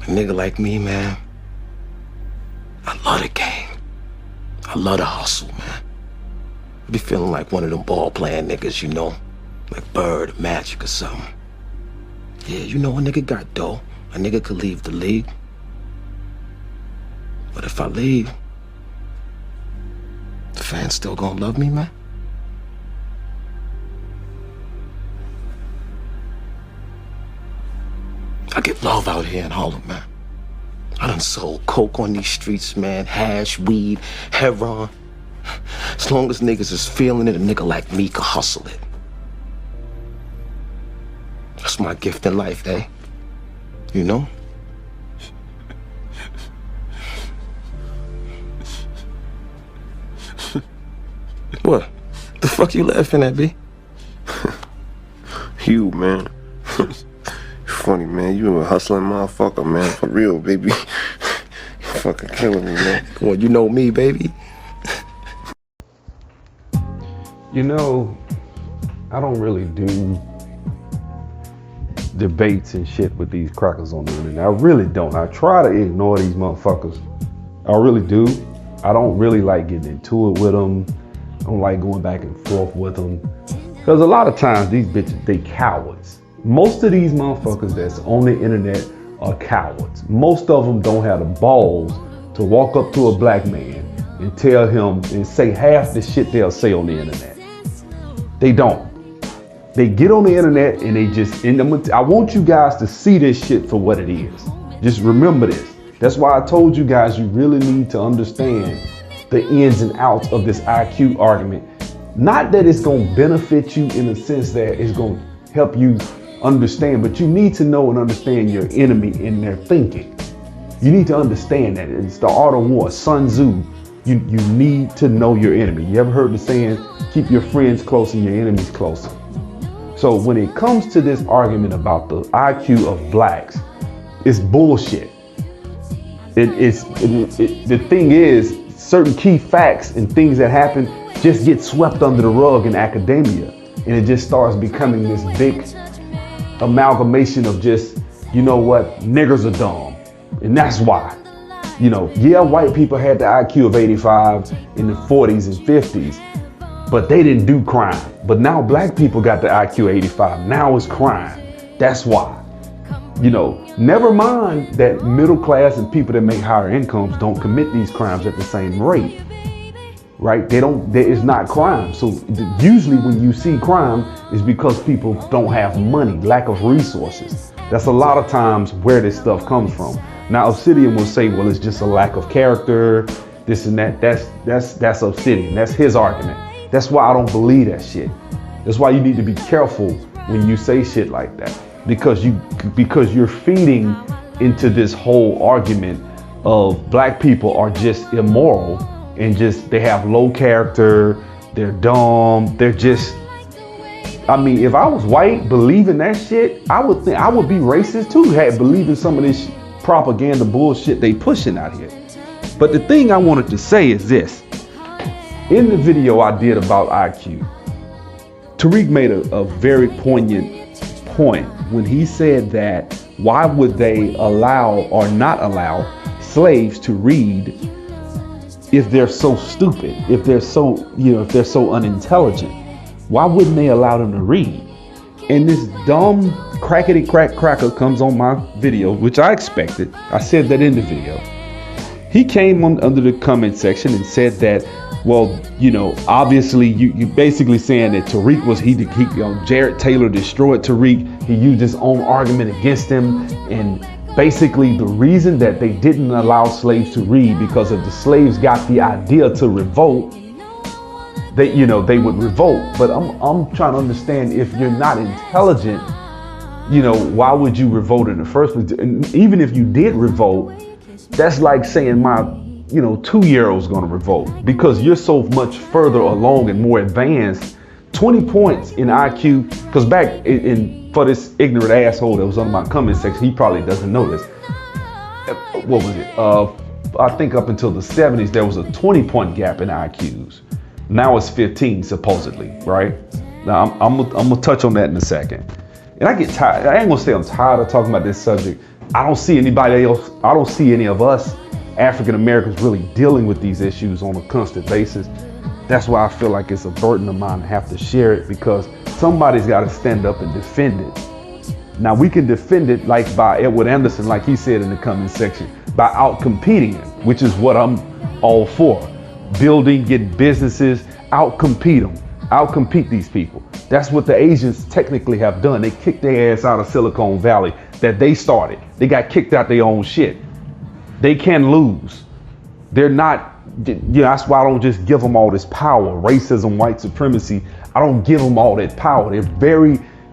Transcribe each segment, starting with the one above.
A nigga like me, man, I love the game. I love the hustle, man. I be feeling like one of them ball-playing niggas, you know? Like Bird or Magic or something. Yeah, you know, a nigga got dough. A nigga could leave the league. But if I leave, the fans still gonna love me, man? I get love out here in Harlem, man. I done sold coke on these streets, man. Hash, weed, heroin. As long as niggas is feeling it, a nigga like me can hustle it. That's my gift in life, eh? You know? What? The fuck you laughing at, B? You, man. Funny, man. You a hustling motherfucker, man. For real, baby. You fucking killing me, man. Well, you know me, baby. You know, I don't really do debates and shit with these crackers on the internet. I really don't. I try to ignore these motherfuckers. I really do. I don't really like getting into it with them. I don't like going back and forth with them. Because a lot of times these bitches, they cowards. Most of these motherfuckers that's on the internet are cowards. Most of them don't have the balls to walk up to a black man and tell him and say half the shit they'll say on the internet. They don't. They get on the internet and they just, and I want you guys to see this shit for what it is. Just remember this. That's why I told you guys you really need to understand the ins and outs of this IQ argument. Not that it's gonna benefit you in the sense that it's gonna help you understand, but you need to know and understand your enemy in their thinking. You need to understand that. It's the art of war, Sun Tzu. You need to know your enemy. You ever heard the saying, keep your friends close and your enemies closer? So when it comes to this argument about the IQ of blacks, it's bullshit. The thing is, certain key facts and things that happen just get swept under the rug in academia. And it just starts becoming this big amalgamation of just, you know what, niggers are dumb. And that's why. You know, yeah, white people had the IQ of 85 in the 40s and 50s, but they didn't do crime. But now black people got the IQ 85. Now it's crime. That's why. You know, never mind that middle class and people that make higher incomes don't commit these crimes at the same rate, right? It's not crime. So usually when you see crime, it's because people don't have money, lack of resources. That's a lot of times where this stuff comes from. Now Obsidian will say, well, it's just a lack of character, this and that. That's Obsidian. That's his argument. That's why I don't believe that shit. That's why you need to be careful when you say shit like that, because you're feeding into this whole argument of black people are just immoral and just they have low character, they're dumb, they're just. I mean, if I was white believing that shit, I would think I would be racist too, believing some of this propaganda bullshit they pushing out here. But the thing I wanted to say is this. In the video I did about IQ, Tariq made a very poignant point when he said that why would they allow or not allow slaves to read if they're so stupid, if they're so, if they're so unintelligent? Why wouldn't they allow them to read? And this dumb crackety cracker comes on my video, which I expected. I said that in the video. He came under the comment section and said that, well, obviously you basically saying that Tariq was, Jared Taylor destroyed Tariq. He used his own argument against him. And basically the reason that they didn't allow slaves to read, because if the slaves got the idea to revolt, they would revolt. But I'm trying to understand, if you're not intelligent, why would you revolt in the first place? And even if you did revolt, that's like saying my 2-year-old's gonna revolt, because you're so much further along and more advanced. 20 points in IQ, because back for this ignorant asshole that was on my comment section, he probably doesn't know this. What was it? I think up until the 70s, there was a 20-point gap in IQs. Now it's 15, supposedly, right? Now I'm gonna touch on that in a second. And I get tired. I ain't gonna say I'm tired of talking about this subject, I don't see anybody else. I don't see any of us African Americans really dealing with these issues on a constant basis. That's why I feel like it's a burden of mine to have to share it, because somebody's got to stand up and defend it. Now we can defend it like by Edward Anderson, like he said in the comment section, by out competing him, which is what I'm all for. Building, get businesses, out compete them, out compete these people. That's what the Asians technically have done. They kicked their ass out of Silicon Valley that they started. They got kicked out their own shit. They can lose. They're not, that's why I don't just give them all this power. Racism, white supremacy, I don't give them all that power.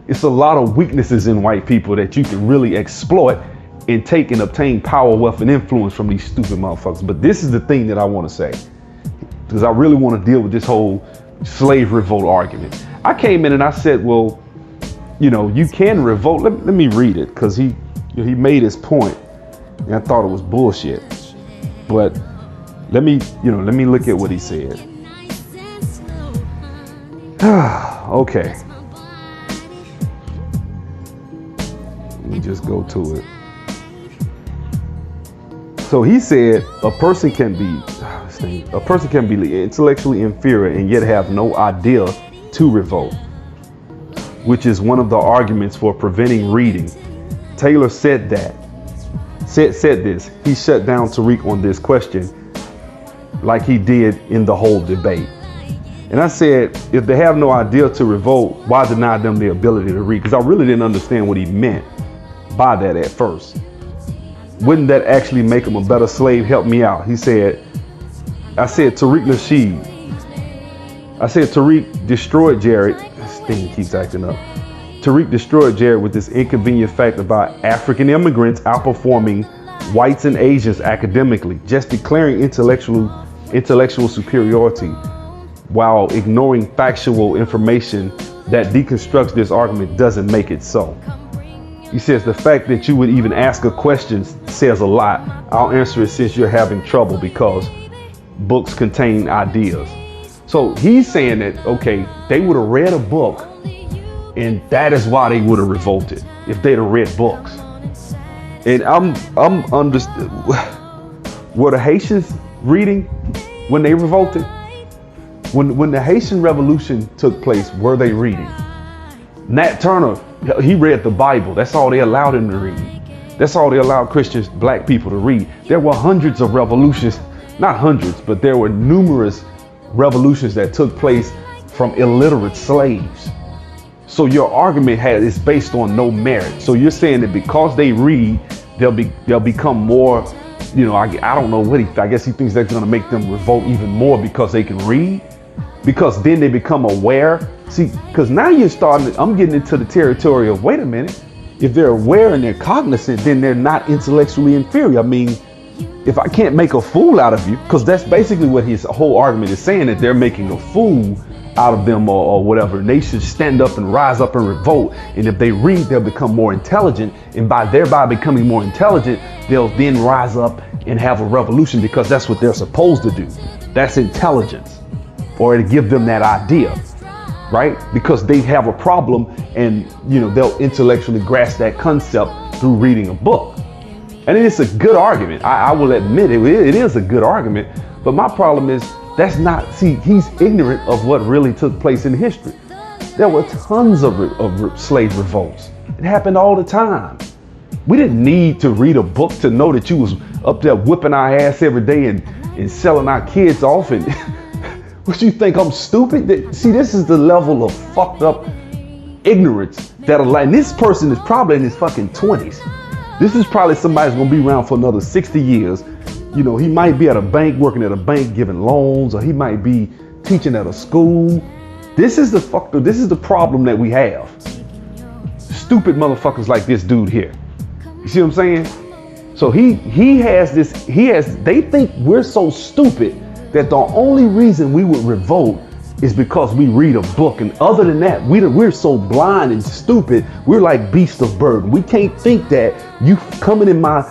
It's a lot of weaknesses in white people that you can really exploit and take and obtain power, wealth, and influence from these stupid motherfuckers. But this is the thing that I want to say, because I really want to deal with this whole slave revolt argument. I came in and I said, well, you can revolt. Let me read it, because he made his point, and I thought it was bullshit. But let me look at what he said. Okay. Let me just go to it. So he said a person can be intellectually inferior and yet have no idea to revolt, which is one of the arguments for preventing reading. Taylor said this. He shut down Tariq on this question like he did in the whole debate. And I said, if they have no idea to revolt, why deny them the ability to read? Because I really didn't understand what he meant by that at first. Wouldn't that actually make him a better slave? Help me out. I said Tariq Nasheed. I said Tariq destroyed Jared. This thing keeps acting up. Tariq destroyed Jared with this inconvenient fact about African immigrants outperforming whites and Asians academically, just declaring intellectual superiority while ignoring factual information that deconstructs this argument doesn't make it so. He says the fact that you would even ask a question says a lot. I'll answer it since you're having trouble because books contain ideas. So he's saying that, okay, they would have read a book and that is why they would have revolted, if they'd have read books. And I'm understood. Were the Haitians reading when they revolted? When the Haitian Revolution took place, were they reading? Nat Turner, he read the Bible. That's all they allowed him to read. That's all they allowed Christians, black people to read. There were hundreds of revolutions, not hundreds, but there were numerous revolutions that took place from illiterate slaves. So your argument is based on no merit. So you're saying that because they read, they'll become more, I don't know what I guess he thinks that's going to make them revolt even more because they can read, because then they become aware. See, because now I'm getting into the territory of, wait a minute, if they're aware and they're cognizant, then they're not intellectually inferior. I mean, if I can't make a fool out of you, because that's basically what his whole argument is saying, that they're making a fool out of them or whatever. And they should stand up and rise up and revolt. And if they read, they'll become more intelligent. And thereby becoming more intelligent, they'll then rise up and have a revolution, because that's what they're supposed to do. That's intelligence, or to give them that idea, right? Because they have a problem and, they'll intellectually grasp that concept through reading a book. And it's a good argument. I will admit it is a good argument. But my problem is, he's ignorant of what really took place in history. There were tons of slave revolts. It happened all the time. We didn't need to read a book to know that you was up there whipping our ass every day and selling our kids off. And what, you think I'm stupid? See, this is the level of fucked up ignorance and this person is probably in his fucking 20s. This is probably somebody who's gonna be around for another 60 years. He might be at a bank, working at a bank, giving loans, or he might be teaching at a school. This is the problem that we have. Stupid motherfuckers like this dude here. You see what I'm saying? So they think we're so stupid that the only reason we would revolt is because we read a book. And other than that, we're so blind and stupid. We're like beasts of burden. We can't think that you coming in my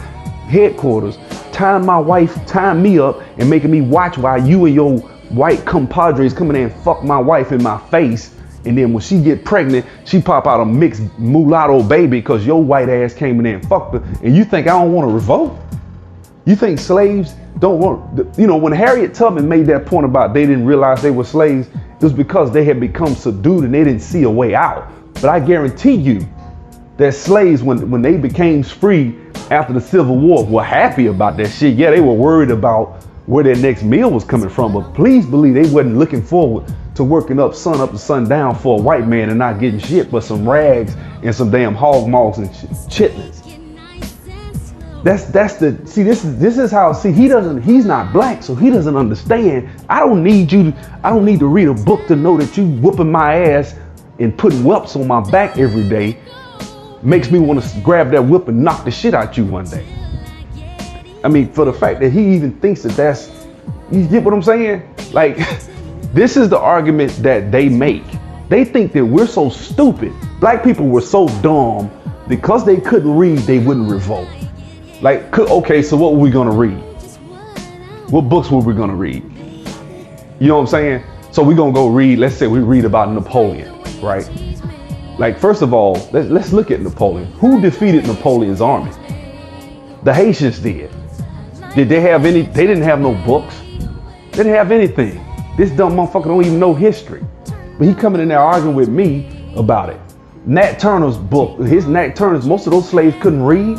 headquarters, tying me up and making me watch while you and your white compadres coming in and fuck my wife in my face And then when she get pregnant, she pop out a mixed mulatto baby because your white ass came in there and fucked her. And you think I don't want to revolt? You think slaves don't want, you know, when Harriet Tubman made that point about they didn't realize they were slaves, it was because they had become subdued and they didn't see a way out. But I guarantee you that slaves, when they became free after the Civil War, were happy about that shit. Yeah, they were worried about where their next meal was coming from, but please believe they wasn't looking forward to working up to sundown for a white man and not getting shit but some rags and some damn hog maws and chitlins. This is how, he's not black, so he doesn't understand. I don't need to read a book to know that you whooping my ass and putting whelps on my back every day makes me want to grab that whip and knock the shit out you one day. I mean, for the fact that he even thinks that's, you get what I'm saying? Like, this is the argument that they make. They think that we're so stupid. Black people were so dumb because they couldn't read, they wouldn't revolt. Like, okay, so what were we gonna read? What books were we gonna read? You know what I'm saying? So we're gonna go read, let's say we read about Napoleon, right? Like, first of all, let's look at Napoleon. Who defeated Napoleon's army? The Haitians did. Did they have any? They didn't have no books. They didn't have anything. This dumb motherfucker don't even know history. But he coming in there arguing with me about it. Nat Turner's book, Nat Turner's, most of those slaves couldn't read.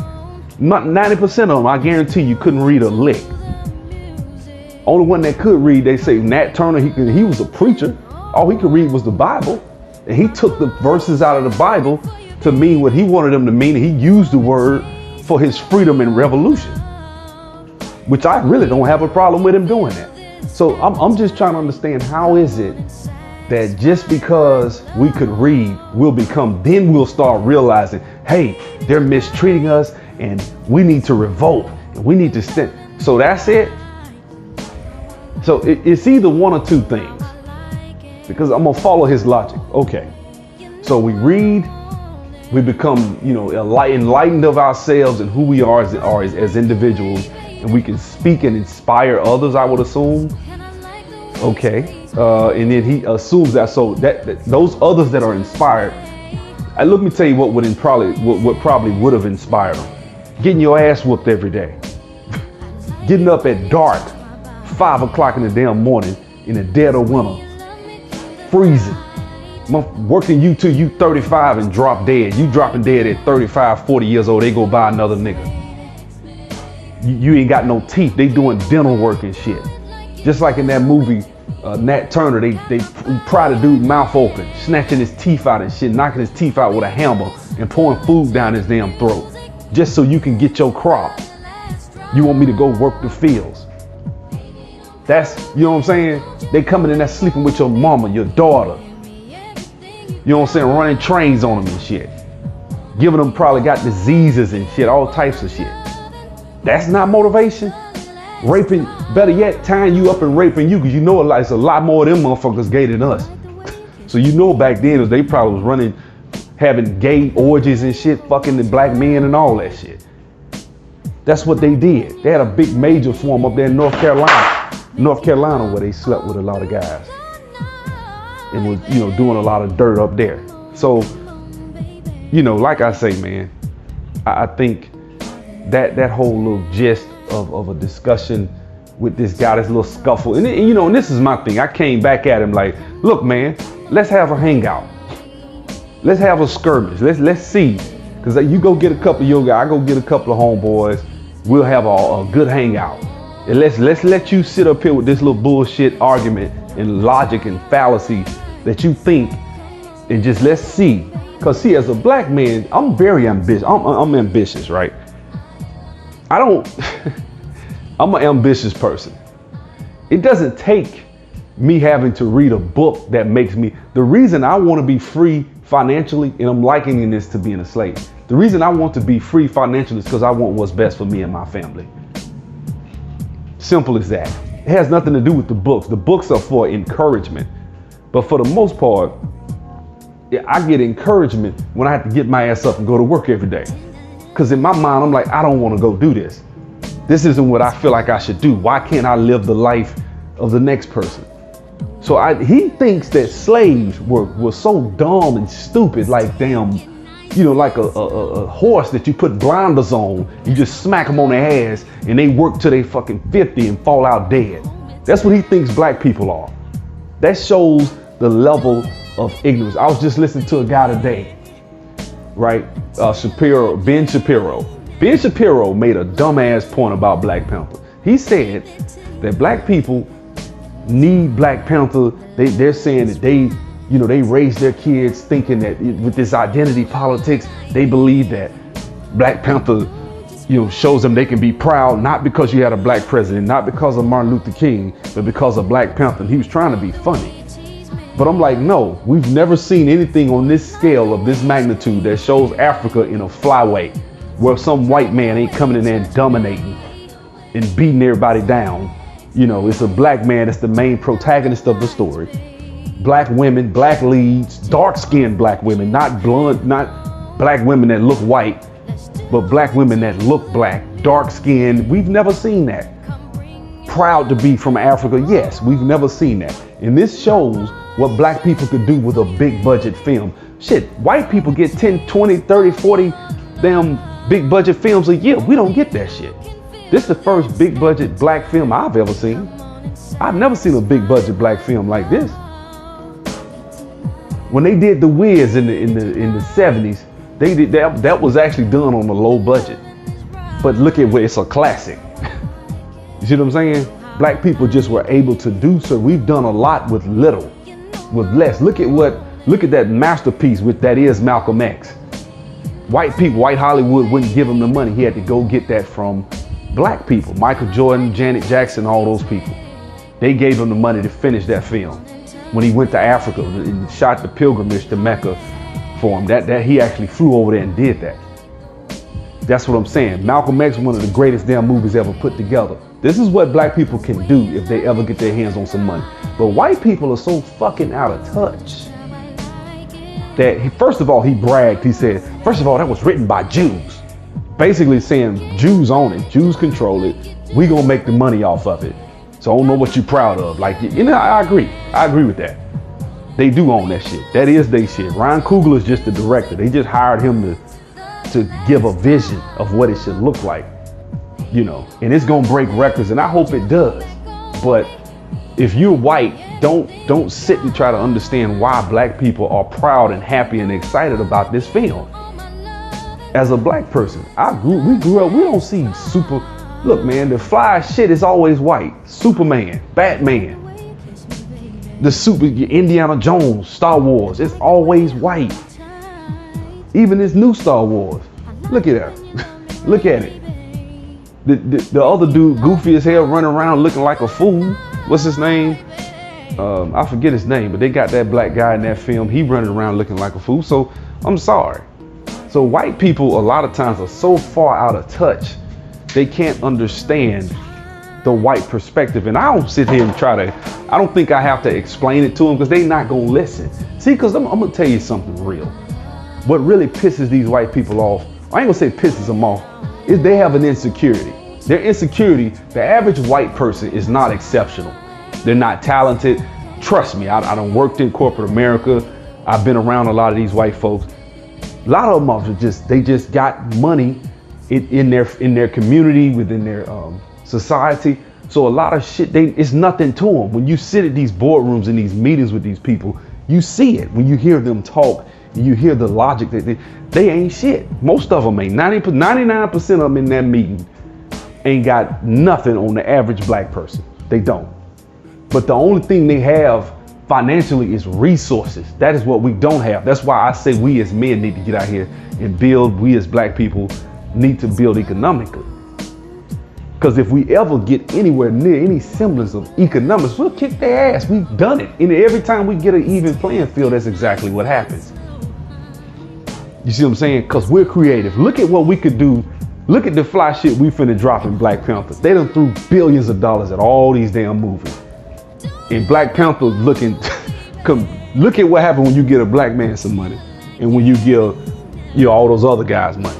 Not 90% of them, I guarantee you, couldn't read a lick. Only one that could read, they say Nat Turner, he was a preacher. All he could read was the Bible. And he took the verses out of the Bible to mean what he wanted them to mean. And he used the word for his freedom and revolution, which I really don't have a problem with him doing that. So I'm just trying to understand, how is it that just because we could read, then we'll start realizing, hey, they're mistreating us and we need to revolt and we need to stand. So that's it. So it's either one or two things, because I'm gonna follow his logic. Okay, so we read, we become, enlightened of ourselves and who we are as individuals, and we can speak and inspire others, I would assume. Okay, and then he assumes that, so that those others that are inspired, let me tell you what probably would have inspired them. Getting your ass whooped every day. Getting up at dark, 5 o'clock in the damn morning in the dead of winter. Freezing. Working you till you 35 and drop dead. You dropping dead at 35, 40 years old, they go buy another nigga. You ain't got no teeth, they doing dental work and shit. Just like in that movie, Nat Turner, they pry the dude's mouth open, snatching his teeth out and shit, knocking his teeth out with a hammer and pouring food down his damn throat, just so you can get your crop. You want me to go work the fields. That's, you know what I'm saying? They coming in there sleeping with your mama, your daughter. You know what I'm saying? Running trains on them and shit. Giving them, probably got diseases and shit, all types of shit. That's not motivation. Raping, better yet, tying you up and raping you, because you know it's a lot more of them motherfuckers gay than us. So you know back then they probably was running, having gay orgies and shit, fucking the black men and all that shit. That's what they did. They had a big major swarm up there in North Carolina, where they slept with a lot of guys and was, doing a lot of dirt up there. So, like I say, man, I think that whole little gist of a discussion with this guy, this little scuffle, and this is my thing. I came back at him like, look, man, let's have a hangout. Let's have a skirmish. Let's see, because you go get a couple of your guys, I go get a couple of homeboys. We'll have a good hangout. And let's let you sit up here with this little bullshit argument and logic and fallacy that you think, and just let's see. Because see, as a black man, I'm very ambitious. I'm ambitious, right? I'm an ambitious person. It doesn't take me having to read a book that makes me, the reason I want to be free financially, and I'm likening this to being a slave. The reason I want to be free financially is because I want what's best for me and my family. Simple as that. It has nothing to do with the books. The books are for encouragement. But for the most part, I get encouragement when I have to get my ass up and go to work every day. Because in my mind, I'm like, I don't want to go do this. This isn't what I feel like I should do. Why can't I live the life of the next person? So he thinks that slaves were so dumb and stupid, like damn, like a horse that you put blinders on, you just smack them on their ass and they work till they fucking 50 and fall out dead. That's what he thinks black people are. That shows the level of ignorance. I was just listening to a guy today, right? Ben Shapiro. Ben Shapiro made a dumbass point about Black Panther. He said that black people need Black Panther. They're saying that they raise their kids thinking that with this identity politics, they believe that Black Panther, shows them they can be proud, not because you had a black president, not because of Martin Luther King, but because of Black Panther. And he was trying to be funny. But I'm like, no, we've never seen anything on this scale of this magnitude that shows Africa in a flyway where some white man ain't coming in there and dominating and beating everybody down. It's a black man that's the main protagonist of the story. Black women, black leads, dark-skinned black women, not blonde, not black women that look white, but black women that look black, dark-skinned. We've never seen that. Proud to be from Africa, yes, we've never seen that. And this shows what black people could do with a big budget film. Shit, white people get 10, 20, 30, 40 damn big budget films a year. We don't get that shit. This is the first big budget black film I've ever seen. I've never seen a big budget black film like this. When they did The Wiz in the 70s, they did that was actually done on a low budget. But look at where it's a classic. You see what I'm saying? Black people just were able to do so. We've done a lot with little, with less. Look at that masterpiece that is Malcolm X. White Hollywood wouldn't give him the money. He had to go get that from black people. Michael Jordan, Janet Jackson, all those people. They gave him the money to finish that film. When he went to Africa and shot the pilgrimage to Mecca for him, that he actually flew over there and did that. That's what I'm saying. Malcolm X, one of the greatest damn movies ever put together. This is what black people can do if they ever get their hands on some money. But white people are so fucking out of touch that first of all, he bragged. He said, first of all, that was written by Jews. Basically saying Jews own it, Jews control it. We gonna make the money off of it. So I don't know what you're proud of. Like, I agree with that. They do own that shit. That is their shit. Ryan Coogler is just the director. They just hired him to give a vision of what it should look like, and it's gonna break records, and I hope it does. But if you're white, don't sit and try to understand why black people are proud and happy and excited about this film. As a black person, we grew up, we don't see look man, the fly shit is always white. Superman, Batman, Indiana Jones, Star Wars, it's always white. Even this new Star Wars, look at that. Look at it. The other dude, goofy as hell, running around looking like a fool. What's his name? I forget his name, but they got that black guy in that film. He running around looking like a fool. So I'm sorry. So white people a lot of times are so far out of touch, they can't understand the white perspective. And I don't sit here and I don't think I have to explain it to them because they not gonna listen. See, because I'm gonna tell you something real. What really pisses these white people off, I ain't gonna say pisses them off, is they have an insecurity. Their insecurity, the average white person is not exceptional. They're not talented. Trust me, I done worked in corporate America. I've been around a lot of these white folks. A lot of them are they just got money in their community, within their society. So a lot of shit, it's nothing to them. When you sit at these boardrooms and these meetings with these people, you see it. When you hear them talk, you hear the logic that they ain't shit. Most of them ain't. 99% of them in that meeting ain't got nothing on the average black person. They don't. But the only thing they have financially is resources. That is what we don't have. That's why I say we as men need to get out here and build. We as black people need to build economically. Because if we ever get anywhere near any semblance of economics, we'll kick their ass. We've done it. And every time we get an even playing field, that's exactly what happens. You see what I'm saying? Because we're creative. Look at what we could do. Look at the fly shit we finna drop in Black Panther. They done threw billions of dollars at all these damn movies. And Black Panther look at what happened when you get a black man some money. And when you give all those other guys money.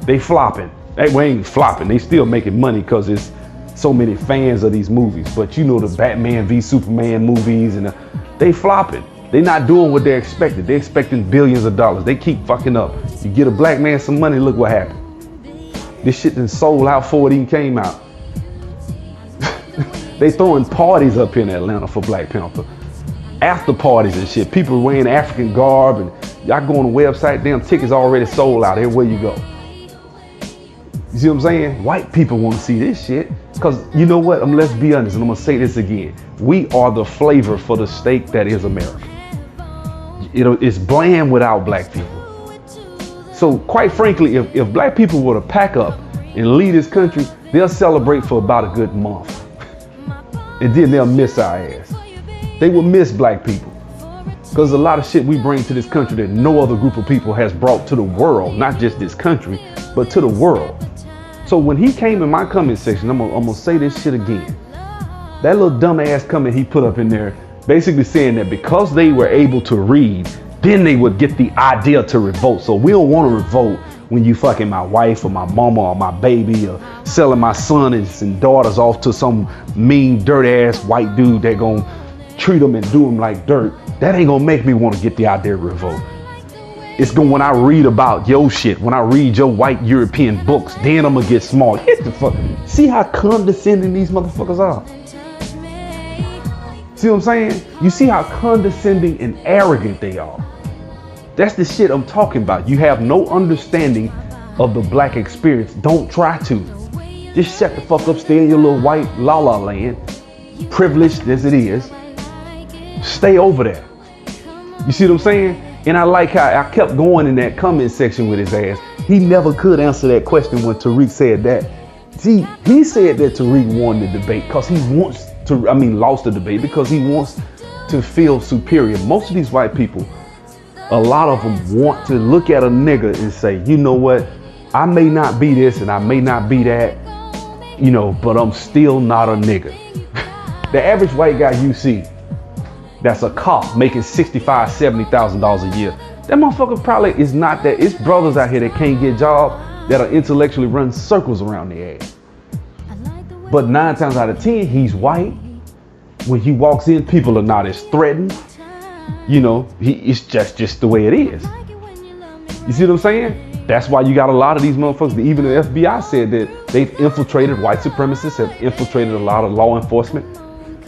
They flopping. They ain't flopping. They still making money because it's so many fans of these movies. But you know, the Batman v Superman movies, and they flopping. They not doing what they're expecting. They're expecting billions of dollars. They keep fucking up. You get a black man some money, look what happened. This shit done sold out before it even came out. They throwing parties up here in Atlanta for Black Panther. After parties and shit. People wearing African garb, and y'all go on the website, damn tickets already sold out everywhere you go. You see what I'm saying? White people want to see this shit. Because you know what? Let's be honest, and I'm going to say this again. We are the flavor for the steak that is America. It's bland without black people. So quite frankly, if black people were to pack up and leave this country, they'll celebrate for about a good month. And then they'll miss our ass. They will miss black people. Because a lot of shit we bring to this country that no other group of people has brought to the world, not just this country, but to the world. So when he came in my comment section, I'm gonna say this shit again. That little dumbass comment he put up in there, basically saying that because they were able to read, then they would get the idea to revolt. So we don't want to revolt when you fucking my wife or my mama or my baby, or selling my sons and daughters off to some mean, dirt ass white dude that gonna treat them and do them like dirt. That ain't gonna make me want to get the idea to revolt. It's going when I read about your shit, when I read your white European books, then I'm gonna get smart. Get the fuck. See how condescending these motherfuckers are? See what I'm saying? You see how condescending and arrogant they are. That's the shit I'm talking about. You have no understanding of the black experience. Don't try to. Just shut the fuck up, stay in your little white la-la land, privileged as it is. Stay over there. You see what I'm saying? And I like how I kept going in that comment section with his ass. He never could answer that question when Tariq said that. See, he said that Tariq won the debate because he wants to, lost the debate because he wants to feel superior. Most of these white people, a lot of them want to look at a nigga and say, you know what? I may not be this and I may not be that, but I'm still not a nigga. The average white guy you see that's a cop making $65,000, $70,000 a year, that motherfucker probably is not that. It's brothers out here that can't get jobs that are intellectually run circles around their ass. But 9 times out of 10, he's white. When he walks in, people are not as threatened. It's just the way it is. You see what I'm saying? That's why you got a lot of these motherfuckers. Even the FBI said that they've infiltrated, white supremacists have infiltrated a lot of law enforcement.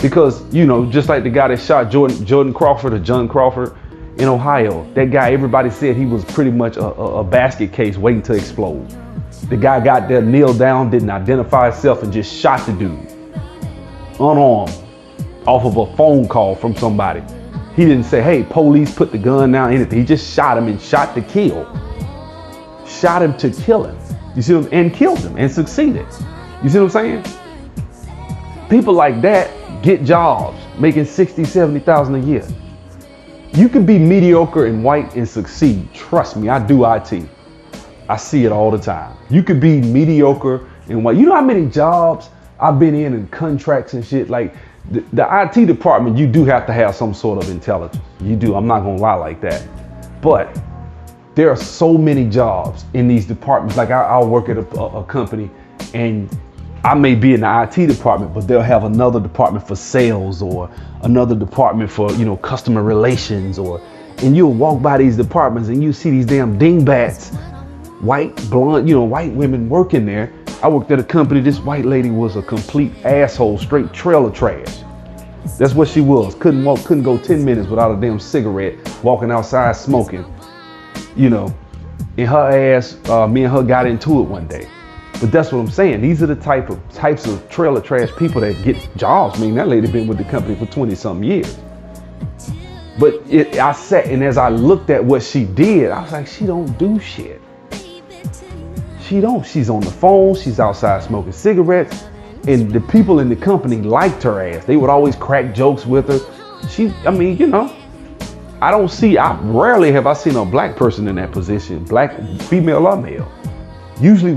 Because, just like the guy that shot Jordan Crawford or John Crawford in Ohio, that guy, everybody said he was pretty much a basket case waiting to explode. The guy got there, kneeled down, didn't identify himself, and just shot the dude. Unarmed, off of a phone call from somebody. He didn't say, hey, police, put the gun down, anything. He just shot him and shot to kill. Shot him to kill him. You see what I'm saying? And killed him and succeeded. You see what I'm saying? People like that get jobs, making $60,000, $70,000 a year. You can be mediocre and white and succeed. Trust me, I do IT. I see it all the time. You could be mediocre and white. You know how many jobs I've been in and contracts and shit? Like the IT department, you do have to have some sort of intelligence. You do. I'm not gonna lie like that. But there are so many jobs in these departments. Like I'll work at a company and I may be in the IT department, but they'll have another department for sales or another department for, customer relations, and you'll walk by these departments and you see these damn dingbats, white, blonde, white women working there. I worked at a company, this white lady was a complete asshole, straight trailer trash. That's what she was. Couldn't go 10 minutes without a damn cigarette, walking outside smoking, and her ass, me and her got into it one day. But that's what I'm saying. These are the types of trailer trash people that get jobs. That lady been with the company for 20 something years. But I sat and as I looked at what she did, I was like, she don't do shit. She don't. She's on the phone. She's outside smoking cigarettes. And the people in the company liked her ass. They would always crack jokes with her. I rarely have I seen a black person in that position, black, female or male. Usually,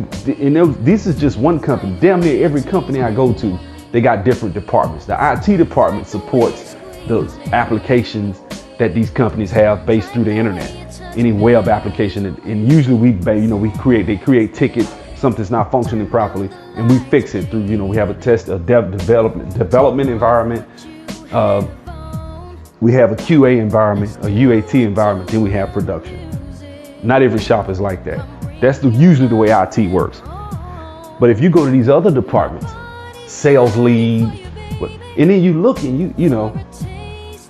this is just one company. Damn near every company I go to, they got different departments. The IT department supports the applications that these companies have based through the internet, any web application. And usually they create tickets, something's not functioning properly, and we fix it through, we have a development environment. We have a QA environment, a UAT environment, then we have production. Not every shop is like that. That's usually the way IT works. But if you go to these other departments, sales lead, and then you look and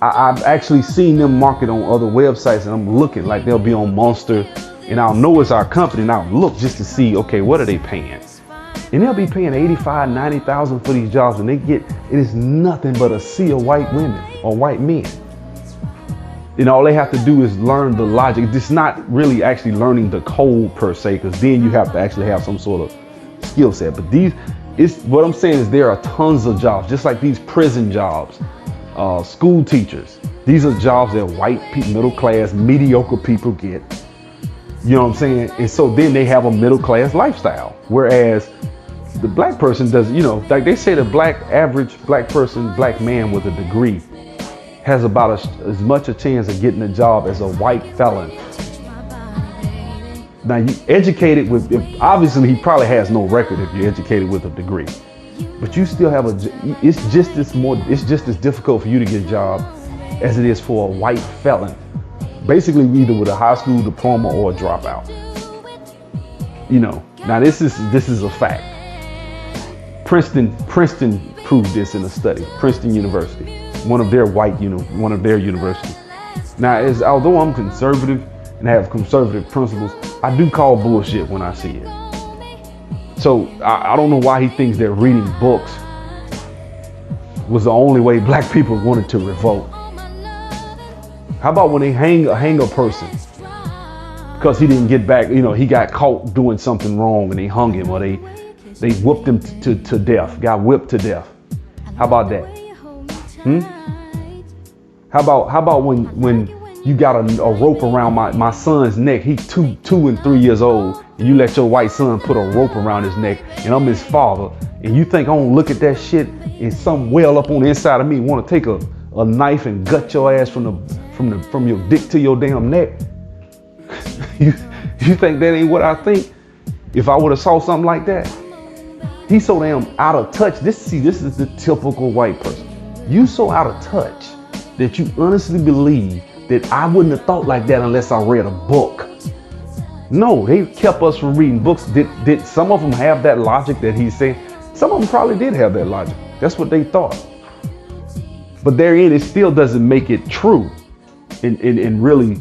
I've actually seen them market on other websites, and I'm looking like they'll be on Monster, and I'll know it's our company, and I'll look just to see, okay, what are they paying? And they'll be paying 85, 90,000 for these jobs, and it is nothing but a sea of white women or white men. And all they have to do is learn the logic. It's not really actually learning the code per se, because then you have to actually have some sort of skill set. But what I'm saying is there are tons of jobs, just like these prison jobs, school teachers. These are jobs that white people, middle class, mediocre people get. You know what I'm saying? And so then they have a middle class lifestyle. Whereas the black person does, like they say the average black person, black man with a degree has about as much a chance of getting a job as a white felon. Now, you educated obviously he probably has no record if you're educated with a degree, but you still have it's just as difficult for you to get a job as it is for a white felon. Basically either with a high school diploma or a dropout. Now this is a fact. Princeton proved this in a study, Princeton University. One of their universities. Now, although I'm conservative and have conservative principles, I do call bullshit when I see it. So I don't know why he thinks that reading books was the only way black people wanted to revolt. How about when they hang a person because he didn't get back, he got caught doing something wrong and they hung him, or they whipped him to death, got whipped to death. How about that? How about when you got a rope around my son's neck? He's two and 3 years old, and you let your white son put a rope around his neck, and I'm his father, and you think I don't look at that shit and some well up on the inside of me want to take a knife and gut your ass from your dick to your damn neck? you think that ain't what I think? If I would have saw something like that, he's so damn out of touch. This is the typical white person. You so out of touch that you honestly believe that I wouldn't have thought like that unless I read a book. No, they kept us from reading books. Did some of them have that logic that he's saying? Some of them probably did have that logic. That's what they thought. But therein, it still doesn't make it true. And really,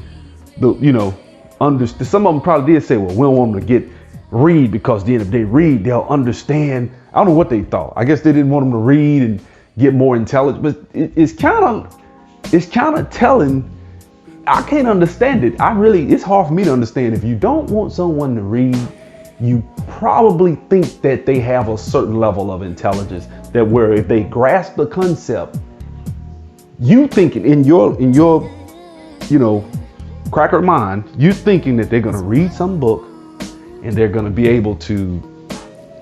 understand. Some of them probably did say, well, we don't want them to read, because then if they read, they'll understand. I don't know what they thought. I guess they didn't want them to read and get more intelligent. But it's kind of telling. I can't understand it. It's hard for me to understand. If you don't want someone to read, you probably think that they have a certain level of intelligence, that where if they grasp the concept, you thinking in your cracker mind, you thinking that they're going to read some book and they're going to be able to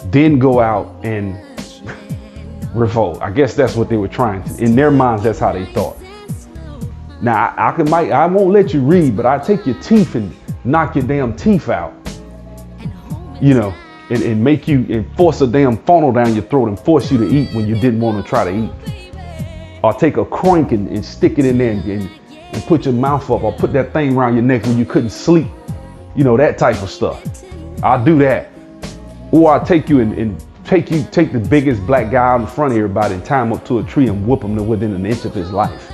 then go out and revolt. I guess that's what they were trying to. In their minds, that's how they thought. Now, I won't let you read, but I'll take your teeth and knock your damn teeth out, and make you, and force a damn funnel down your throat and force you to eat when you didn't want to try to eat. Or take a crank and stick it in there and put your mouth up, or put that thing around your neck when you couldn't sleep. That type of stuff. I'll do that. Or I'll take you and take the biggest black guy out in front of everybody and tie him up to a tree and whoop him to within an inch of his life,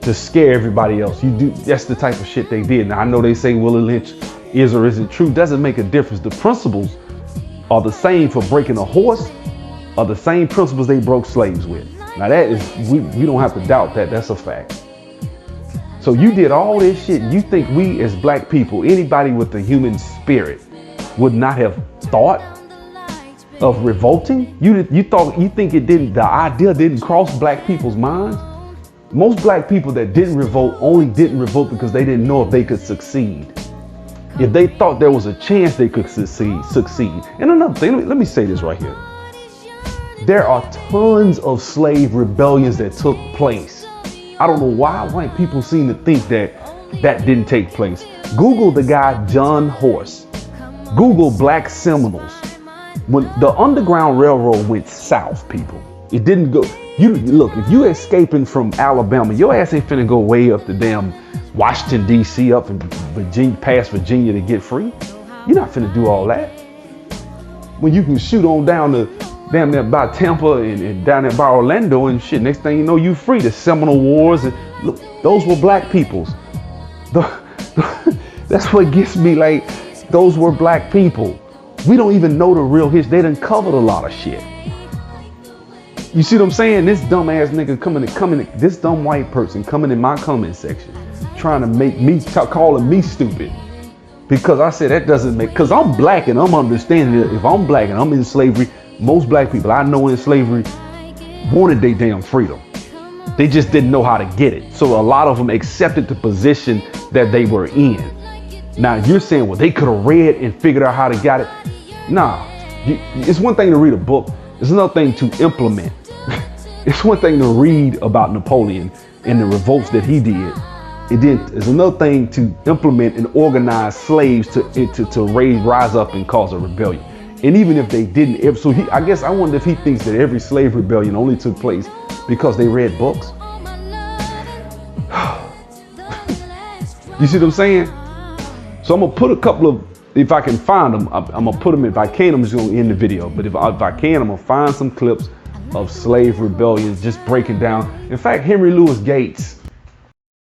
to scare everybody else. That's the type of shit they did. Now, I know they say Willie Lynch is or isn't true. Doesn't make a difference. The principles are the same for breaking a horse, are the same principles they broke slaves with. Now that is, we don't have to doubt that. That's a fact. So you did all this shit. You think we as black people, anybody with the human spirit, would not have thought of revolting? You think the idea didn't cross black people's minds? Most black people that didn't revolt only didn't revolt because they didn't know if they could succeed. If they thought there was a chance they could succeed. And another thing, let me say this right here. There are tons of slave rebellions that took place. I don't know why white people seem to think that didn't take place. Google the guy John Horse. Google Black Seminoles. When the Underground Railroad went south, people, it didn't go. You look, if you escaping from Alabama, your ass ain't finna go way up to damn Washington D.C. up in Virginia, past Virginia to get free. You're not finna do all that. When you can shoot on down to damn near by Tampa and down there by Orlando and shit. Next thing you know, you free. The Seminole Wars and look, those were black peoples. That's what gets me. Like, those were black people. We don't even know the real history. They done covered a lot of shit. You see what I'm saying? This dumb ass nigga coming, this dumb white person coming in my comment section, trying to make me calling me stupid. Because I said that doesn't make, because I'm black and I'm understanding that if I'm black and I'm in slavery, most black people I know in slavery wanted their damn freedom. They just didn't know how to get it. So a lot of them accepted the position that they were in. Now you're saying, well, they could have read and figured out how to get it. Nah, it's one thing to read a book. It's another thing to implement. It's one thing to read about Napoleon and the revolts that he did. It's another thing to implement and organize slaves to rise up and cause a rebellion. And even if they didn't, so I guess I wonder if he thinks that every slave rebellion only took place because they read books. You see what I'm saying? So I'm gonna put a couple of, if I can find them, I'm gonna put them. If I can, I'm just gonna end the video. But if I can, I'm gonna find some clips of slave rebellions just breaking down. In fact, Henry Louis Gates